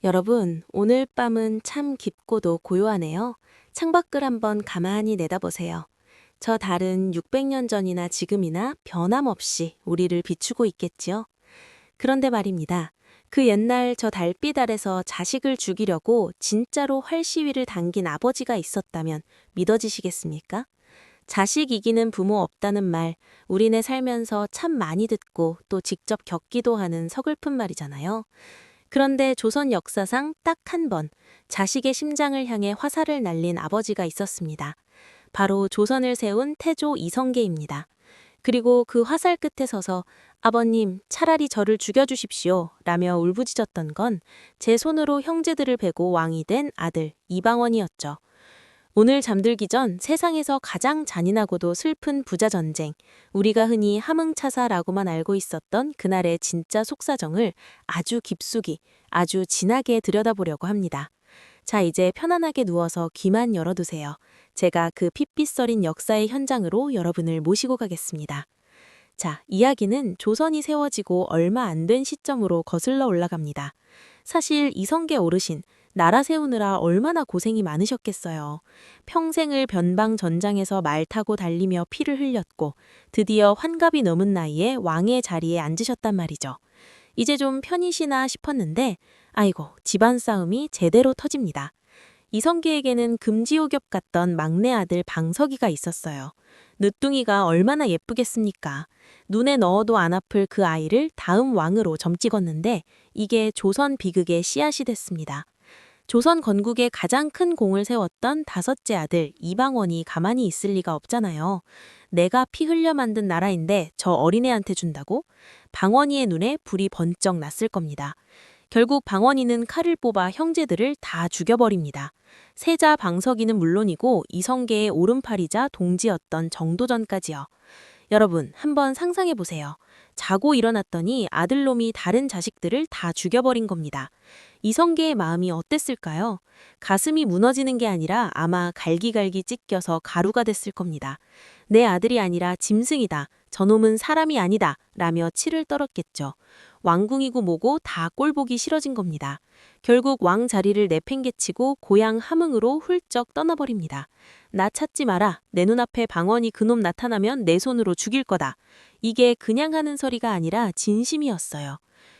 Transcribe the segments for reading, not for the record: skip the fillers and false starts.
여러분, 오늘 밤은 참 깊고도 고요하네요. 창밖을 한번 가만히 내다보세요. 저 달은 600년 전이나 지금이나 변함없이 우리를 비추고 있겠지요. 그런데 말입니다. 그 옛날 저 달빛 아래서 자식을 죽이려고 진짜로 활시위를 당긴 아버지가 있었다면 믿어지시겠습니까? 자식 이기는 부모 없다는 말, 우리네 살면서 참 많이 듣고 또 직접 겪기도 하는 서글픈 말이잖아요. 그런데 조선 역사상 딱 한 번 자식의 심장을 향해 화살을 날린 아버지가 있었습니다. 바로 조선을 세운 태조 이성계입니다. 그리고 그 화살 끝에 서서 아버님, 차라리 저를 죽여주십시오 라며 울부짖었던 건 제 손으로 형제들을 베고 왕이 된 아들 이방원이었죠. 오늘 잠들기 전 세상에서 가장 잔인하고도 슬픈 부자 전쟁, 우리가 흔히 함흥차사라고만 알고 있었던 그날의 진짜 속사정을 아주 깊숙이, 아주 진하게 들여다보려고 합니다. 자, 이제 편안하게 누워서 귀만 열어두세요. 제가 그 핏빛 서린 역사의 현장으로 여러분을 모시고 가겠습니다. 자, 이야기는 조선이 세워지고 얼마 안 된 시점으로 거슬러 올라갑니다. 사실 이성계 어르신, 나라 세우느라 얼마나 고생이 많으셨겠어요. 평생을 변방 전장에서 말 타고 달리며 피를 흘렸고 드디어 환갑이 넘은 나이에 왕의 자리에 앉으셨단 말이죠. 이제 좀 편히시나 싶었는데 아이고, 집안 싸움이 제대로 터집니다. 이성계에게는 금지옥엽 같던 막내 아들 방석이가 있었어요. 늦둥이가 얼마나 예쁘겠습니까? 눈에 넣어도 안 아플 그 아이를 다음 왕으로 점찍었는데 이게 조선 비극의 씨앗이 됐습니다. 조선 건국에 가장 큰 공을 세웠던 다섯째 아들 이방원이 가만히 있을 리가 없잖아요. 내가 피 흘려 만든 나라인데 저 어린애한테 준다고? 방원이의 눈에 불이 번쩍 났을 겁니다. 결국 방원이는 칼을 뽑아 형제들을 다 죽여버립니다. 세자 방석이는 물론이고 이성계의 오른팔이자 동지였던 정도전까지요. 여러분, 한번 상상해 보세요. 자고 일어났더니 아들놈이 다른 자식들을 다 죽여버린 겁니다. 이성계의 마음이 어땠을까요? 가슴이 무너지는 게 아니라 아마 갈기갈기 찢겨서 가루가 됐을 겁니다. 내 아들이 아니라 짐승이다. 저놈은 사람이 아니다. 라며 치를 떨었겠죠. 왕궁이고 뭐고 다 꼴보기 싫어진 겁니다. 결국 왕 자리를 내팽개치고 고향 함흥으로 훌쩍 떠나버립니다. 나 찾지 마라. 내 눈앞에 방언이 그놈 나타나면 내 손으로 죽일 거다. 이게 그냥 하는 소리가 아니라 진심이었어요.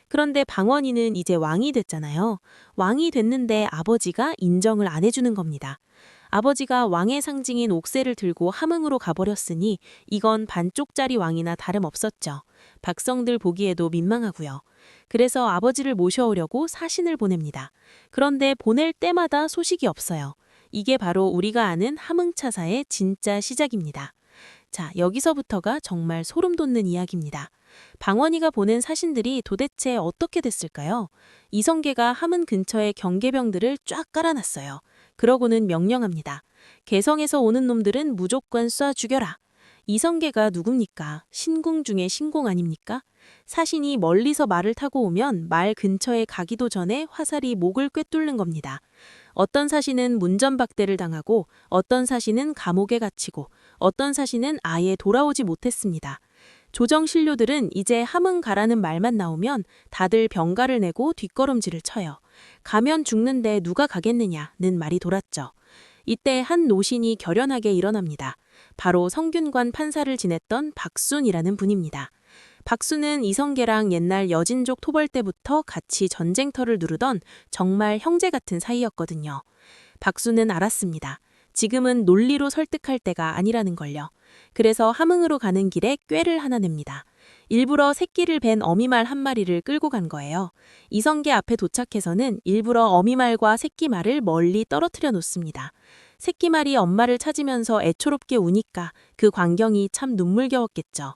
그런데 방언이는 이제 왕이 됐잖아요. 왕이 됐는데 아버지가 인정을 안 해주는 겁니다. 아버지가 왕의 상징인 옥새를 들고 함흥으로 가버렸으니 이건 반쪽짜리 왕이나 다름없었죠. 백성들 보기에도 민망하고요. 그래서 아버지를 모셔오려고 사신을 보냅니다. 그런데 보낼 때마다 소식이 없어요. 이게 바로 우리가 아는 함흥차사의 진짜 시작입니다. 자, 여기서부터가 정말 소름 돋는 이야기입니다. 방원이가 보낸 사신들이 도대체 어떻게 됐을까요? 이성계가 함흥 근처에 경계병들을 쫙 깔아놨어요. 그러고는 명령합니다. 개성에서 오는 놈들은 무조건 쏴 죽여라. 이성계가 누굽니까? 신궁 중에 신공 아닙니까? 사신이 멀리서 말을 타고 오면 말 근처에 가기도 전에 화살이 목을 꿰뚫는 겁니다. 어떤 사신은 문전박대를 당하고 어떤 사신은 감옥에 갇히고 어떤 사신은 아예 돌아오지 못했습니다. 조정신료들은 이제 함흥 가라는 말만 나오면 다들 병가를 내고 뒷걸음질을 쳐요. 가면 죽는데 누가 가겠느냐는 말이 돌았죠. 이때 한 노신이 결연하게 일어납니다. 바로 성균관 판사를 지냈던 박순이라는 분입니다. 박순은 이성계랑 옛날 여진족 토벌 때부터 같이 전쟁터를 누르던 정말 형제 같은 사이였거든요. 박순은 알았습니다. 지금은 논리로 설득할 때가 아니라는 걸요. 그래서 함흥으로 가는 길에 꾀를 하나 냅니다. 일부러 새끼를 벤 어미말 한 마리를 끌고 간 거예요. 이성계 앞에 도착해서는 일부러 어미말과 새끼말을 멀리 떨어뜨려 놓습니다. 새끼말이 엄마를 찾으면서 애초롭게 우니까 그 광경이 참 눈물겨웠겠죠.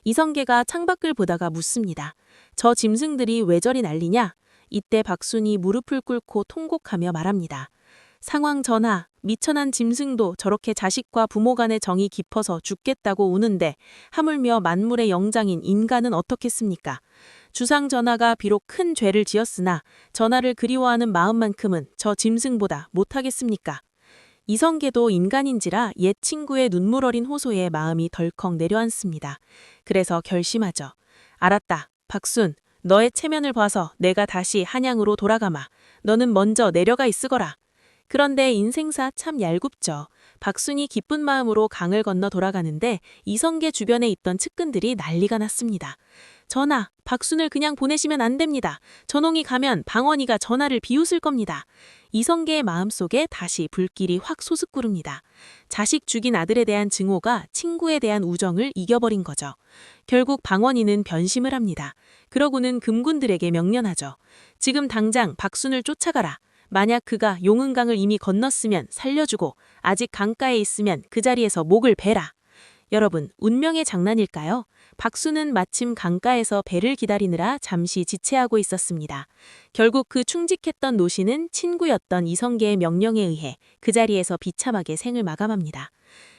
이성계가 창밖을 보다가 묻습니다. 저 짐승들이 왜 저리 난리냐? 이때 박순이 무릎을 꿇고 통곡하며 말합니다. 상황 전하, 미천한 짐승도 저렇게 자식과 부모 간의 정이 깊어서 죽겠다고 우는데 하물며 만물의 영장인 인간은 어떻겠습니까? 주상 전하가 비록 큰 죄를 지었으나 전하를 그리워하는 마음만큼은 저 짐승보다 못하겠습니까? 이성계도 인간인지라 옛 친구의 눈물 어린 호소에 마음이 덜컥 내려앉습니다. 그래서 결심하죠. 알았다. 박순, 너의 체면을 봐서 내가 다시 한양으로 돌아가마. 너는 먼저 내려가 있으거라. 그런데 인생사 참 얄궂죠. 박순이 기쁜 마음으로 강을 건너 돌아가는데 이성계 주변에 있던 측근들이 난리가 났습니다. 전하, 박순을 그냥 보내시면 안 됩니다. 전홍이 가면 방언이가 전하를 비웃을 겁니다. 이성계의 마음속에 다시 불길이 확 솟구릅니다. 자식 죽인 아들에 대한 증오가 친구에 대한 우정을 이겨버린 거죠. 결국 방언이는 변심을 합니다. 그러고는 금군들에게 명령하죠. 지금 당장 박순을 쫓아가라. 만약 그가 용은강을 이미 건넜으면 살려주고 아직 강가에 있으면 그 자리에서 목을 베라. 여러분, 운명의 장난일까요? 박수는 마침 강가에서 배를 기다리느라 잠시 지체하고 있었습니다. 결국 그 충직했던 노신은 친구였던 이성계의 명령에 의해 그 자리에서 비참하게 생을 마감합니다.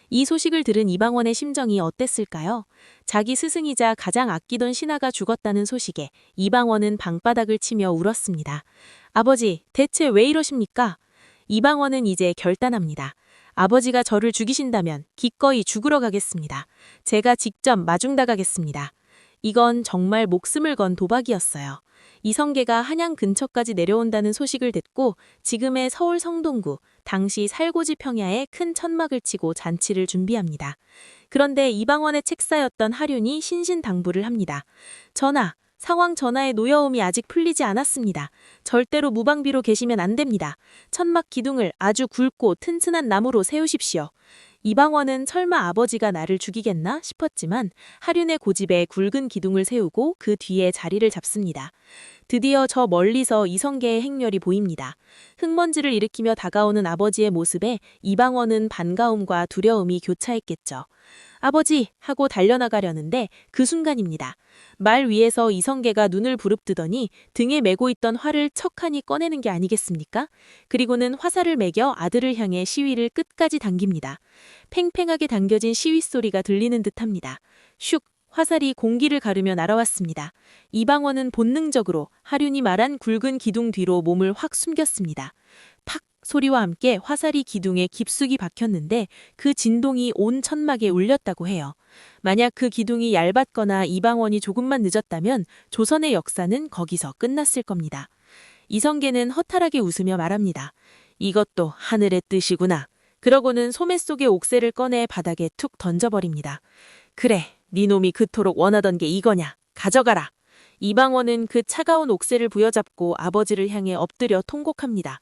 이 소식을 들은 이방원의 심정이 어땠을까요? 자기 스승이자 가장 아끼던 신하가 죽었다는 소식에 이방원은 방바닥을 치며 울었습니다. 아버지, 대체 왜 이러십니까? 이방원은 이제 결단합니다. 아버지가 저를 죽이신다면 기꺼이 죽으러 가겠습니다. 제가 직접 마중나가겠습니다. 이건 정말 목숨을 건 도박이었어요. 이성계가 한양 근처까지 내려온다는 소식을 듣고 지금의 서울 성동구, 당시 살고지 평야에 큰 천막을 치고 잔치를 준비합니다. 그런데 이방원의 책사였던 하륜이 신신당부를 합니다. 전하, 상황 전하의 노여움이 아직 풀리지 않았습니다. 절대로 무방비로 계시면 안 됩니다. 천막 기둥을 아주 굵고 튼튼한 나무로 세우십시오. 이방원은 설마 아버지가 나를 죽이겠나 싶었지만 하륜의 고집에 굵은 기둥을 세우고 그 뒤에 자리를 잡습니다. 드디어 저 멀리서 이성계의 행렬이 보입니다. 흙먼지를 일으키며 다가오는 아버지의 모습에 이방원은 반가움과 두려움이 교차했겠죠. 아버지! 하고 달려나가려는데 그 순간입니다. 말 위에서 이성계가 눈을 부릅뜨더니 등에 메고 있던 활을 척하니 꺼내는 게 아니겠습니까? 그리고는 화살을 매겨 아들을 향해 시위를 끝까지 당깁니다. 팽팽하게 당겨진 시위 소리가 들리는 듯합니다. 슉! 화살이 공기를 가르며 날아왔습니다. 이방원은 본능적으로 하륜이 말한 굵은 기둥 뒤로 몸을 확 숨겼습니다. 팍! 소리와 함께 화살이 기둥에 깊숙이 박혔는데 그 진동이 온 천막에 울렸다고 해요. 만약 그 기둥이 얇았거나 이방원이 조금만 늦었다면 조선의 역사는 거기서 끝났을 겁니다. 이성계는 허탈하게 웃으며 말합니다. 이것도 하늘의 뜻이구나. 그러고는 소매 속의 옥새를 꺼내 바닥에 툭 던져버립니다. 그래, 네 놈이 그토록 원하던 게 이거냐. 가져가라. 이방원은 그 차가운 옥새를 부여잡고 아버지를 향해 엎드려 통곡합니다.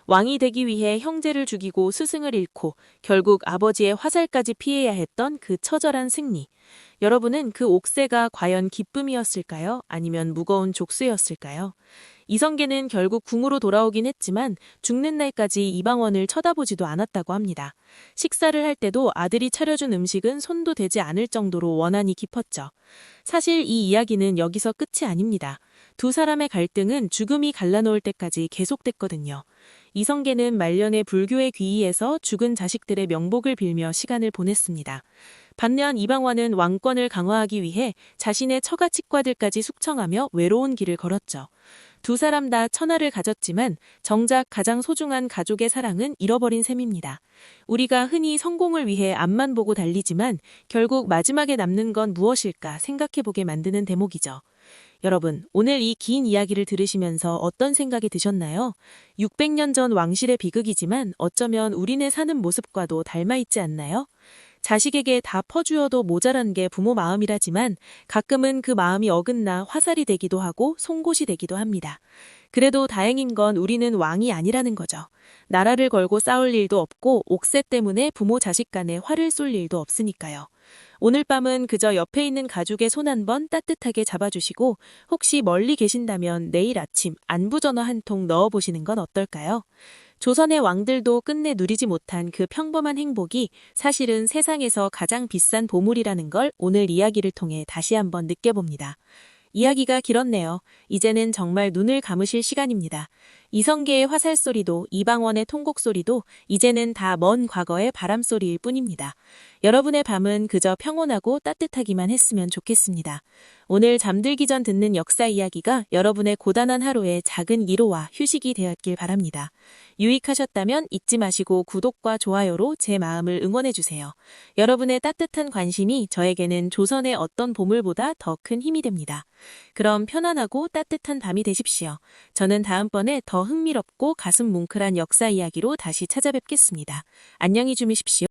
왕이 되기 위해 형제를 죽이고 스승을 잃고 결국 아버지의 화살까지 피해야 했던 그 처절한 승리. 여러분은 그 옥새가 과연 기쁨이었을까요? 아니면 무거운 족쇄였을까요? 이성계는 결국 궁으로 돌아오긴 했지만 죽는 날까지 이방원을 쳐다보지도 않았다고 합니다. 식사를 할 때도 아들이 차려준 음식은 손도 대지 않을 정도로 원한이 깊었죠. 사실 이 이야기는 여기서 끝이 아닙니다. 두 사람의 갈등은 죽음이 갈라놓을 때까지 계속됐거든요. 이성계는 말년에 불교에 귀의해서 죽은 자식들의 명복을 빌며 시간을 보냈습니다. 반면 이방원은 왕권을 강화하기 위해 자신의 처가치과들까지 숙청하며 외로운 길을 걸었죠. 두 사람 다 천하를 가졌지만 정작 가장 소중한 가족의 사랑은 잃어버린 셈입니다. 우리가 흔히 성공을 위해 앞만 보고 달리지만 결국 마지막에 남는 건 무엇일까 생각해보게 만드는 대목이죠. 여러분, 오늘 이 긴 이야기를 들으시면서 어떤 생각이 드셨나요? 600년 전 왕실의 비극이지만 어쩌면 우리네 사는 모습과도 닮아있지 않나요? 자식에게 다 퍼주어도 모자란 게 부모 마음이라지만 가끔은 그 마음이 어긋나 화살이 되기도 하고 송곳이 되기도 합니다. 그래도 다행인 건 우리는 왕이 아니라는 거죠. 나라를 걸고 싸울 일도 없고 옥새 때문에 부모 자식 간에 화를 쏠 일도 없으니까요. 오늘 밤은 그저 옆에 있는 가족의 손 한 번 따뜻하게 잡아주시고 혹시 멀리 계신다면 내일 아침 안부전화 한 통 넣어보시는 건 어떨까요? 조선의 왕들도 끝내 누리지 못한 그 평범한 행복이 사실은 세상에서 가장 비싼 보물이라는 걸 오늘 이야기를 통해 다시 한번 느껴봅니다. 이야기가 길었네요. 이제는 정말 눈을 감으실 시간입니다. 이성계의 화살 소리도 이방원의 통곡 소리도 이제는 다 먼 과거의 바람소리일 뿐입니다. 여러분의 밤은 그저 평온하고 따뜻하기만 했으면 좋겠습니다. 오늘 잠들기 전 듣는 역사 이야기가 여러분의 고단한 하루에 작은 위로와 휴식이 되었길 바랍니다. 유익하셨다면 잊지 마시고 구독과 좋아요로 제 마음을 응원해주세요. 여러분의 따뜻한 관심이 저에게는 조선의 어떤 보물보다 더 큰 힘이 됩니다. 그럼 편안하고 따뜻한 밤이 되십시오. 저는 다음번에 더 흥미롭고 가슴 뭉클한 역사 이야기로 다시 찾아뵙겠습니다. 안녕히 주무십시오.